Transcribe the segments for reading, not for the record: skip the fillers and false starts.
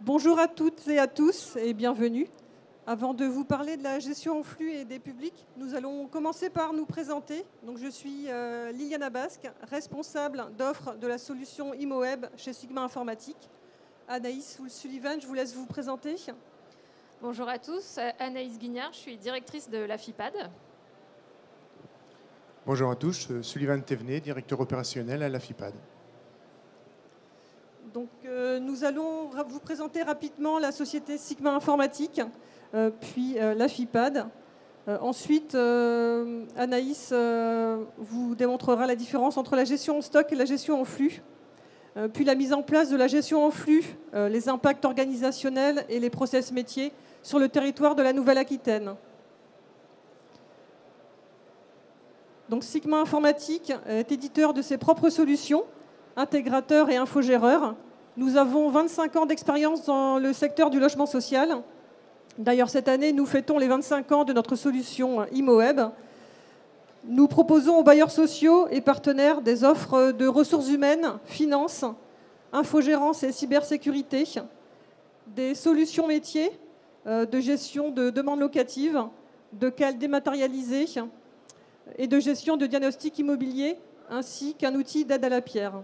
Bonjour à toutes et à tous et bienvenue. Avant de vous parler de la gestion en flux et des publics, nous allons commencer par nous présenter. Donc, je suis Liliana Basque, responsable d'offres de la solution ImoWeb chez Sigma Informatique. Anaïs Sullivan, je vous laisse vous présenter. Bonjour à tous, Anaïs Guignard, je suis directrice de la FIPAD. Bonjour à tous, Sullivan Thévenet, directeur opérationnel à la FIPAD. Donc, nous allons vous présenter rapidement la société Sigma Informatique, puis la FIPAD. Ensuite, Anaïs vous démontrera la différence entre la gestion en stock et la gestion en flux. Puis la mise en place de la gestion en flux, les impacts organisationnels et les process métiers sur le territoire de la Nouvelle-Aquitaine. Donc Sigma Informatique est éditeur de ses propres solutions, intégrateur et infogéreur. Nous avons 25 ans d'expérience dans le secteur du logement social. D'ailleurs, cette année, nous fêtons les 25 ans de notre solution ImoWeb. Nous proposons aux bailleurs sociaux et partenaires des offres de ressources humaines, finances, infogérance et cybersécurité, des solutions métiers de gestion de demandes locatives, de cales dématérialisées et de gestion de diagnostic immobilier, ainsi qu'un outil d'aide à la pierre.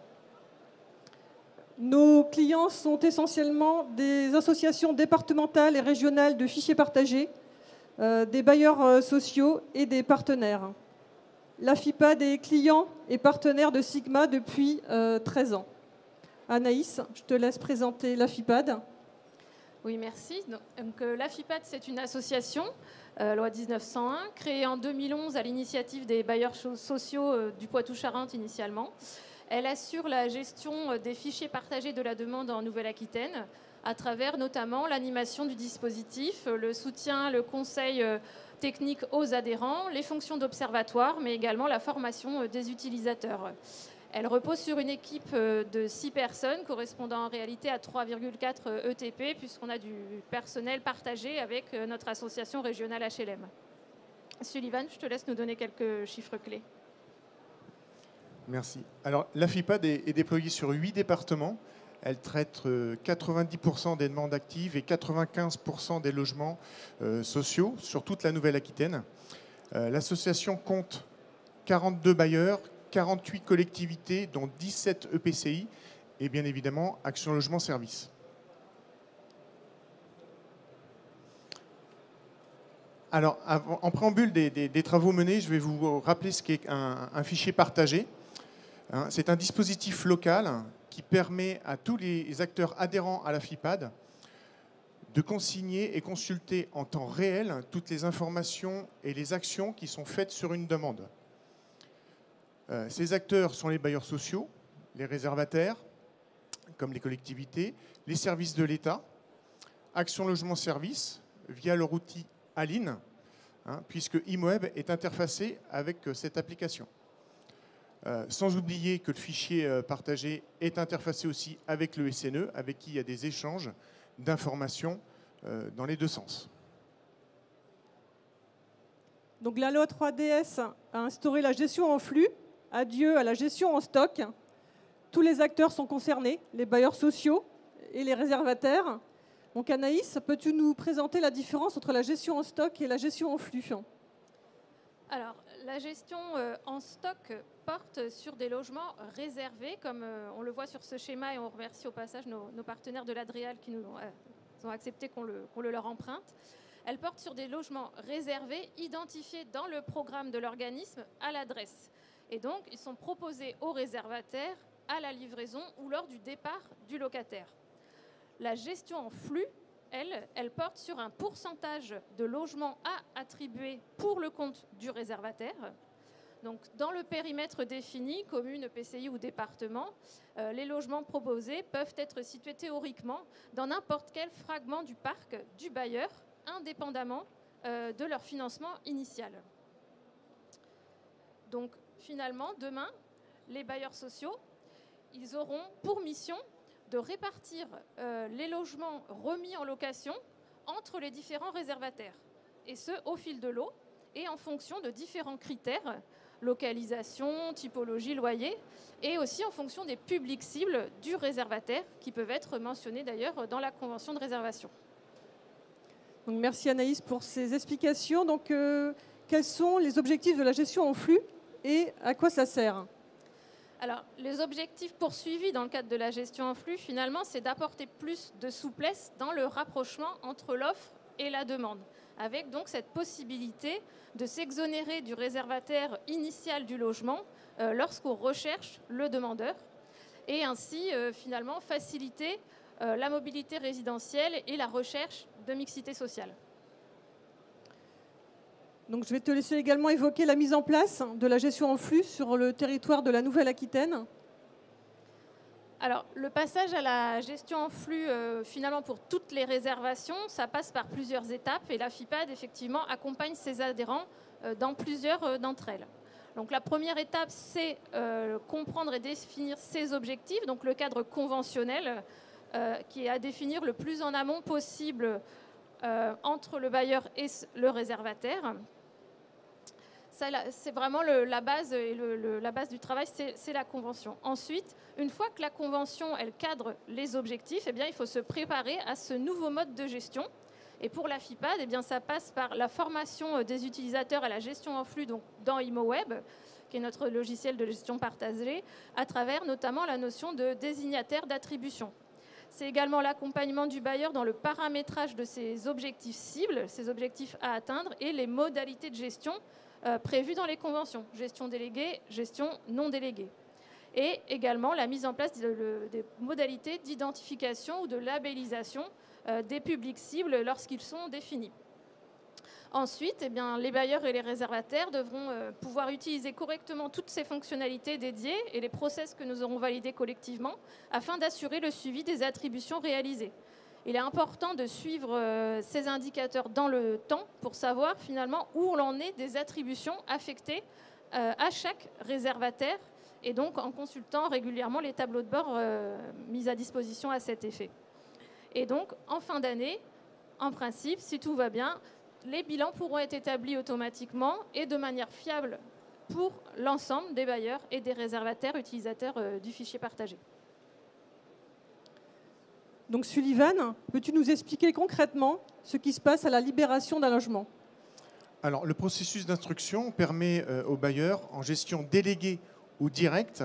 Nos clients sont essentiellement des associations départementales et régionales de fichiers partagés, des bailleurs sociaux et des partenaires. La FIPAD est client et partenaire de Sigma depuis 13 ans. Anaïs, je te laisse présenter la FIPAD. Oui, merci. Donc, la FIPAD, c'est une association, loi 1901, créée en 2011 à l'initiative des bailleurs sociaux du Poitou-Charentes initialement. Elle assure la gestion des fichiers partagés de la demande en Nouvelle-Aquitaine à travers notamment l'animation du dispositif, le soutien, le conseil technique aux adhérents, les fonctions d'observatoire, mais également la formation des utilisateurs. Elle repose sur une équipe de 6 personnes, correspondant en réalité à 3,4 ETP, puisqu'on a du personnel partagé avec notre association régionale HLM. Sullivan, je te laisse nous donner quelques chiffres clés. Merci. Alors, la FIPAD est déployée sur 8 départements. Elle traite 90% des demandes actives et 95% des logements sociaux sur toute la Nouvelle-Aquitaine. L'association compte 42 bailleurs, 48 collectivités, dont 17 EPCI et bien évidemment Action Logement Service. Alors, en préambule des travaux menés, je vais vous rappeler ce qu'est un fichier partagé. C'est un dispositif local qui permet à tous les acteurs adhérents à la FIPAD de consigner et consulter en temps réel toutes les informations et les actions qui sont faites sur une demande. Ces acteurs sont les bailleurs sociaux, les réservataires, comme les collectivités, les services de l'État, Action Logement Service, via leur outil Aline, puisque ImoWeb est interfacé avec cette application. Sans oublier que le fichier partagé est interfacé aussi avec le SNE, avec qui il y a des échanges d'informations dans les deux sens. Donc la loi 3DS a instauré la gestion en flux, adieu à la gestion en stock. Tous les acteurs sont concernés, les bailleurs sociaux et les réservataires. Donc Anaïs, peux-tu nous présenter la différence entre la gestion en stock et la gestion en flux ? Alors, la gestion en stock porte sur des logements réservés, comme on le voit sur ce schéma, et on remercie au passage nos partenaires de l'Adréal qui nous ont accepté qu'on le leur emprunte. Elle porte sur des logements réservés, identifiés dans le programme de l'organisme à l'adresse. Et donc, ils sont proposés aux réservataires à la livraison ou lors du départ du locataire. La gestion en flux, elle porte sur un pourcentage de logements à attribuer pour le compte du réservataire. Donc, dans le périmètre défini, commune, PCI ou département, les logements proposés peuvent être situés théoriquement dans n'importe quel fragment du parc du bailleur, indépendamment de leur financement initial. Donc, finalement, demain, les bailleurs sociaux, ils auront pour mission de répartir les logements remis en location entre les différents réservataires, et ce, au fil de l'eau, et en fonction de différents critères localisation, typologie, loyer, et aussi en fonction des publics cibles du réservataire, qui peuvent être mentionnés d'ailleurs dans la convention de réservation. Donc, merci Anaïs pour ces explications. Donc, quels sont les objectifs de la gestion en flux et à quoi ça sert? Alors, les objectifs poursuivis dans le cadre de la gestion en flux, finalement, c'est d'apporter plus de souplesse dans le rapprochement entre l'offre et la demande, avec donc cette possibilité de s'exonérer du réservataire initial du logement lorsqu'on recherche le demandeur, et ainsi, finalement, faciliter la mobilité résidentielle et la recherche de mixité sociale. Donc, je vais te laisser également évoquer la mise en place de la gestion en flux sur le territoire de la Nouvelle-Aquitaine. Alors, le passage à la gestion en flux, finalement, pour toutes les réservations, ça passe par plusieurs étapes et la FIPAD, effectivement, accompagne ses adhérents dans plusieurs d'entre elles. Donc, la première étape, c'est comprendre et définir ses objectifs, donc le cadre conventionnel qui est à définir le plus en amont possible entre le bailleur et le réservataire. C'est vraiment la base, et la base du travail, c'est la convention. Ensuite, une fois que la convention, elle cadre les objectifs, eh bien, il faut se préparer à ce nouveau mode de gestion. Et pour la FIPAD, eh bien, ça passe par la formation des utilisateurs à la gestion en flux donc dans ImoWeb, qui est notre logiciel de gestion partagée, à travers notamment la notion de désignataire d'attribution. C'est également l'accompagnement du bailleur dans le paramétrage de ses objectifs cibles, ses objectifs à atteindre, et les modalités de gestion prévues dans les conventions, gestion déléguée, gestion non déléguée. Et également la mise en place des modalités d'identification ou de labellisation des publics cibles lorsqu'ils sont définis. Ensuite, eh bien, les bailleurs et les réservataires devront pouvoir utiliser correctement toutes ces fonctionnalités dédiées et les process que nous aurons validés collectivement afin d'assurer le suivi des attributions réalisées. Il est important de suivre ces indicateurs dans le temps pour savoir finalement où l'on est des attributions affectées à chaque réservataire et donc en consultant régulièrement les tableaux de bord mis à disposition à cet effet. Et donc, en fin d'année, en principe, si tout va bien, les bilans pourront être établis automatiquement et de manière fiable pour l'ensemble des bailleurs et des réservataires utilisateurs du fichier partagé. Donc, Sullivan, peux-tu nous expliquer concrètement ce qui se passe à la libération d'un logement? Alors, le processus d'instruction permet aux bailleurs, en gestion déléguée ou directe,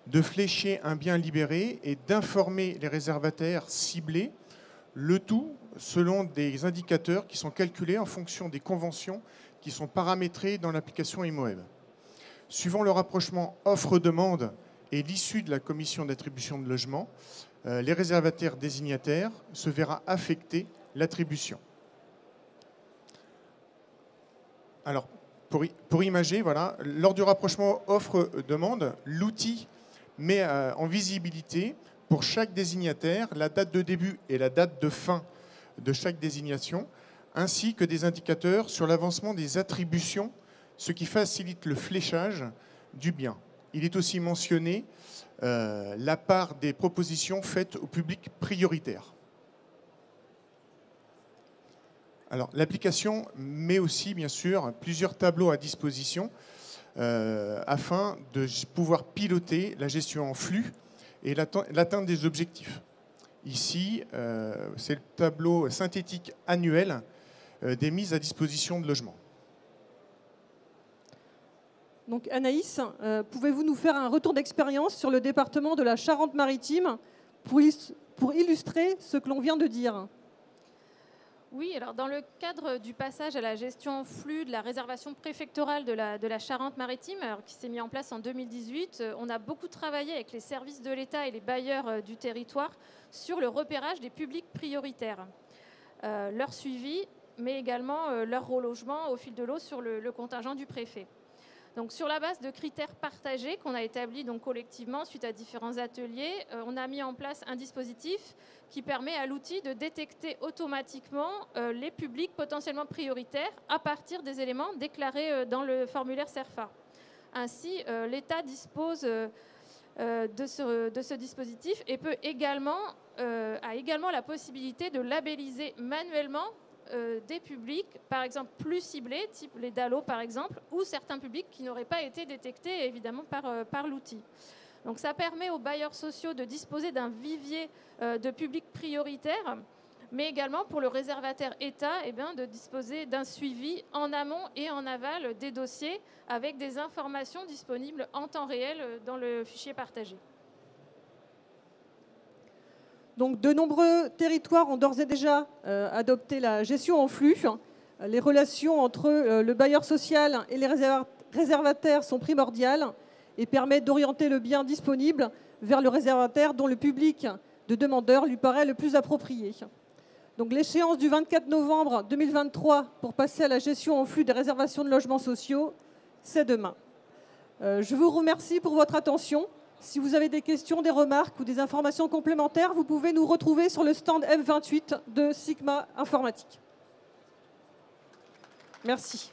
de flécher un bien libéré et d'informer les réservataires ciblés, le tout selon des indicateurs qui sont calculés en fonction des conventions qui sont paramétrées dans l'application ImoWeb. Suivant le rapprochement offre-demande et l'issue de la commission d'attribution de logement, les réservataires désignataires se verra affecter l'attribution. Alors, pour imager, voilà, lors du rapprochement offre-demande, l'outil met en visibilité pour chaque désignataire la date de début et la date de fin de chaque désignation, ainsi que des indicateurs sur l'avancement des attributions, ce qui facilite le fléchage du bien. Il est aussi mentionné la part des propositions faites au public prioritaire. Alors, l'application met aussi, bien sûr, plusieurs tableaux à disposition afin de pouvoir piloter la gestion en flux et l'atteinte des objectifs. Ici, c'est le tableau synthétique annuel des mises à disposition de logements. Donc Anaïs, pouvez-vous nous faire un retour d'expérience sur le département de la Charente-Maritime pour illustrer ce que l'on vient de dire? Oui, alors dans le cadre du passage à la gestion en flux de la réservation préfectorale de la Charente-Maritime, qui s'est mis en place en 2018, on a beaucoup travaillé avec les services de l'État et les bailleurs du territoire sur le repérage des publics prioritaires, leur suivi, mais également leur relogement au fil de l'eau sur le contingent du préfet. Donc, sur la base de critères partagés qu'on a établis donc, collectivement suite à différents ateliers, on a mis en place un dispositif qui permet à l'outil de détecter automatiquement les publics potentiellement prioritaires à partir des éléments déclarés dans le formulaire CERFA. Ainsi, l'État dispose de ce dispositif et a également la possibilité de labelliser manuellement des publics, par exemple, plus ciblés, type les DALO par exemple, ou certains publics qui n'auraient pas été détectés évidemment par l'outil. Donc ça permet aux bailleurs sociaux de disposer d'un vivier de publics prioritaires, mais également pour le réservataire État, de disposer d'un suivi en amont et en aval des dossiers avec des informations disponibles en temps réel dans le fichier partagé. Donc, de nombreux territoires ont d'ores et déjà adopté la gestion en flux. Les relations entre le bailleur social et les réservataires sont primordiales et permettent d'orienter le bien disponible vers le réservataire dont le public de demandeurs lui paraît le plus approprié. Donc, l'échéance du 24 novembre 2023 pour passer à la gestion en flux des réservations de logements sociaux, c'est demain. Je vous remercie pour votre attention. Si vous avez des questions, des remarques ou des informations complémentaires, vous pouvez nous retrouver sur le stand F28 de Sigma Informatique. Merci.